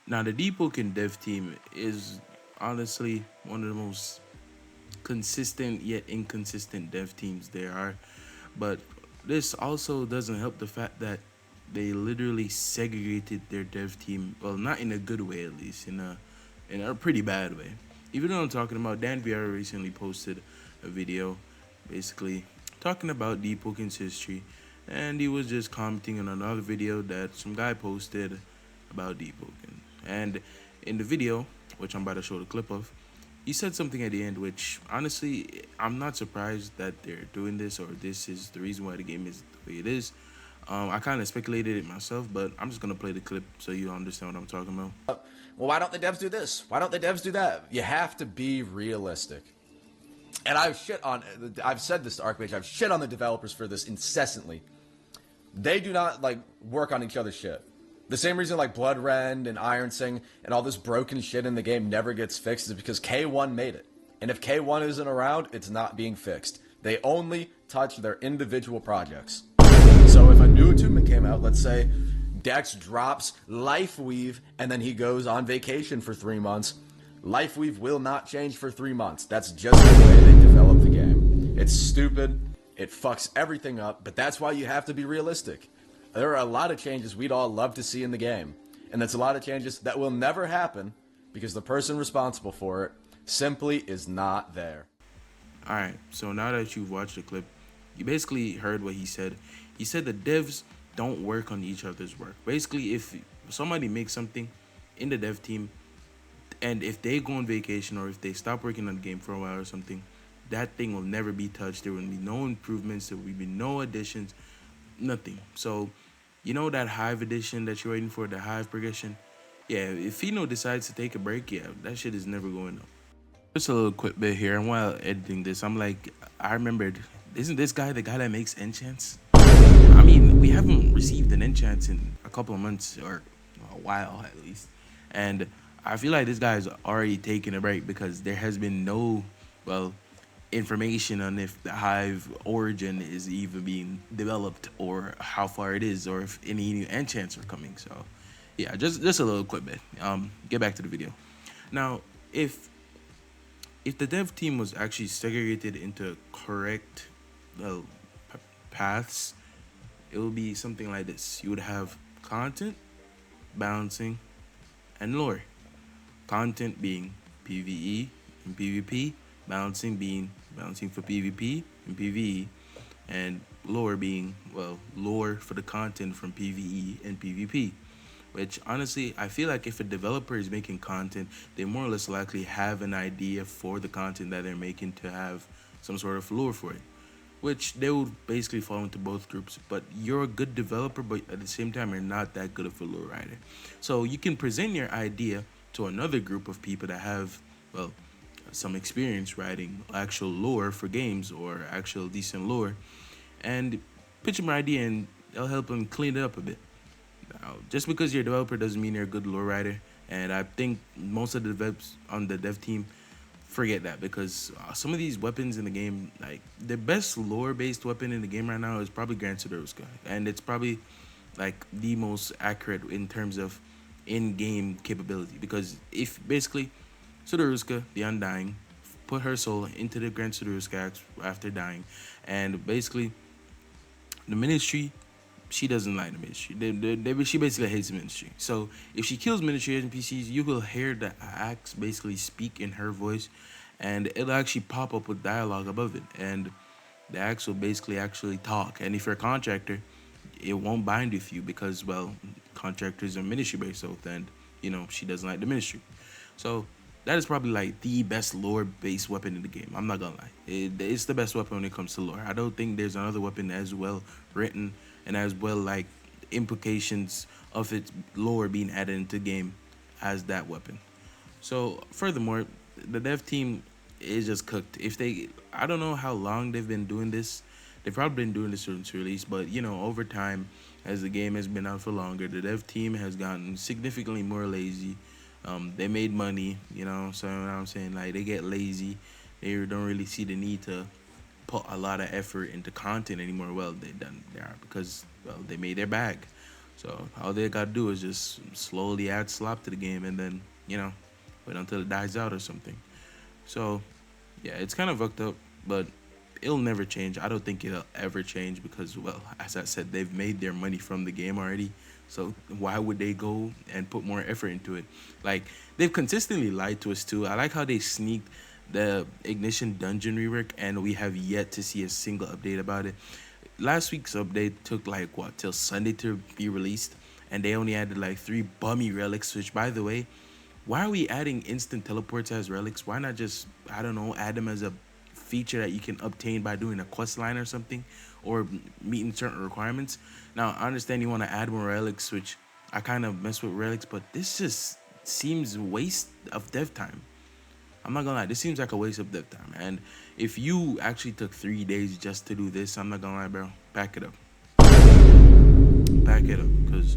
Now, the deepwoken dev team is honestly one of the most consistent yet inconsistent dev teams there are. But this also doesn't help the fact that they literally segregated their dev team. Well, not in a good way, at least in a pretty bad way. Even though I'm talking about, Dan Vieira recently posted a video, basically talking about deepwoken's history, and he was just commenting on another video that some guy posted about deepwoken. And in the video, which I'm about to show the clip of, he said something at the end, which honestly, I'm not surprised that they're doing this or this is the reason why the game is the way it is. I kind of speculated it myself, but I'm just gonna play the clip so you understand what I'm talking about. Well, why don't the devs do this? Why don't the devs do that? You have to be realistic. And I've said this to Archmage, I've shit on the developers for this incessantly. They do not, like, work on each other's shit. The same reason, like, Bloodrend and Ironsing and all this broken shit in the game never gets fixed is because K1 made it. And if K1 isn't around, it's not being fixed. They only touch their individual projects. So if a new attunement came out, let's say Dex drops Lifeweave and then he goes on vacation for 3 months, Lifeweave will not change for 3 months. That's just the way they develop the game. It's stupid. It fucks everything up, but that's why you have to be realistic. There are a lot of changes we'd all love to see in the game, and that's a lot of changes that will never happen because the person responsible for it simply is not there. Alright, so now that you've watched the clip, you basically heard what he said. He said the devs don't work on each other's work. Basically, if somebody makes something in the dev team, and if they go on vacation or if they stop working on the game for a while or something, that thing will never be touched. There will be no improvements, there will be no additions, nothing. So, you know that Hive edition that you're waiting for, the Hive progression? Yeah, if Fino decides to take a break, yeah, that shit is never going up. Just a little quick bit here, and while editing this, I'm like, I remembered, isn't this guy the guy that makes enchants? I mean, we haven't received an enchant in a couple of months, or a while at least. And I feel like this guy's already taken a break because there has been no, well, information on if the Hive origin is even being developed or how far it is or if any new enchants are coming. So yeah, just a little quick bit. Get back to the video. Now, if the dev team was actually segregated into correct uh, paths, it would be something like this. You would have content, balancing, and lore. Content being PvE and PvP, balancing being balancing for PvP and PvE, and lore being, well, lore for the content from PvE and PvP. Which honestly, I feel like if a developer is making content, they more or less likely have an idea for the content that they're making to have some sort of lore for it, which they would basically fall into both groups. But you're a good developer, but at the same time, you're not that good of a lore writer. So you can present your idea to another group of people that have, well, some experience writing actual lore for games or actual decent lore, and pitch them an idea and they'll help them clean it up a bit. Now, just because you're a developer doesn't mean you're a good lore writer, and I think most of the devs on the dev team forget that because some of these weapons in the game, like the best lore-based weapon in the game right now is probably Grand Sidoruska, and it's probably like the most accurate in terms of in-game capability because if basically Sidoruska, the Undying, put her soul into the Grand Sidoruska after dying, and basically the Ministry, she doesn't like the Ministry. She basically hates the Ministry. So if she kills Ministry NPCs, you will hear the axe basically speak in her voice, and it'll actually pop up with dialogue above it, and the axe will basically actually talk. And if you're a contractor, it won't bind with you because, well, contractors are Ministry based, so then she doesn't like the Ministry. So that is probably like the best lore based weapon in the game. I'm not gonna lie, it's the best weapon when it comes to lore. I don't think there's another weapon as well written and as well like implications of its lore being added into the game as that weapon. So furthermore, the dev team is just cooked. I don't know how long they've been doing this. They've probably been doing this since release, but over time, as the game has been out for longer, the dev team has gotten significantly more lazy. They made money, so what I'm saying, like, they get lazy. They don't really see the need to put a lot of effort into content anymore. Well, they are because, well, they made their bag. So all they gotta do is just slowly add slop to the game, and then wait until it dies out or something. So yeah, it's kind of fucked up, but it'll never change. I don't think it'll ever change because, well, as I said, they've made their money from the game already. So why would they go and put more effort into it? Like, they've consistently lied to us too. I like how they sneaked the Ignition dungeon rework, and we have yet to see a single update about it. Last week's update took like what till Sunday to be released, and they only added like 3 bummy relics. Which, by the way, why are we adding instant teleports as relics? Why not just, I don't know, add them as a feature that you can obtain by doing a quest line or something, or meeting certain requirements? Now I understand you want to add more relics, which I kind of mess with relics, but this just seems waste of dev time. I'm not gonna lie, this seems like a waste of dev time. And if you actually took 3 days just to do this, I'm not gonna lie, bro, back it up, back it up, because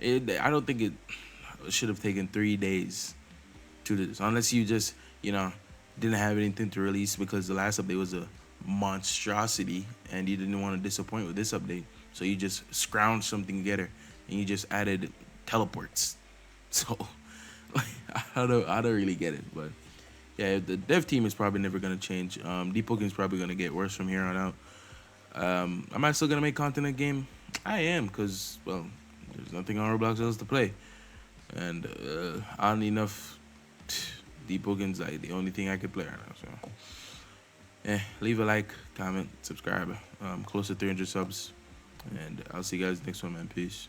I don't think it should have taken 3 days to do this, unless you just didn't have anything to release because the last update was a monstrosity and you didn't want to disappoint with this update, so you just scrounged something together and you just added teleports. So like, I don't really get it, but yeah, the dev team is probably never gonna change. Deepwokens is probably gonna get worse from here on out. Am I still gonna make content in game? I am, cause well, there's nothing on Roblox else to play, and oddly enough, Deepwoken's like the only thing I could play right now. So, leave a like, comment, subscribe. Close to 300 subs, and I'll see you guys next one, man. Peace.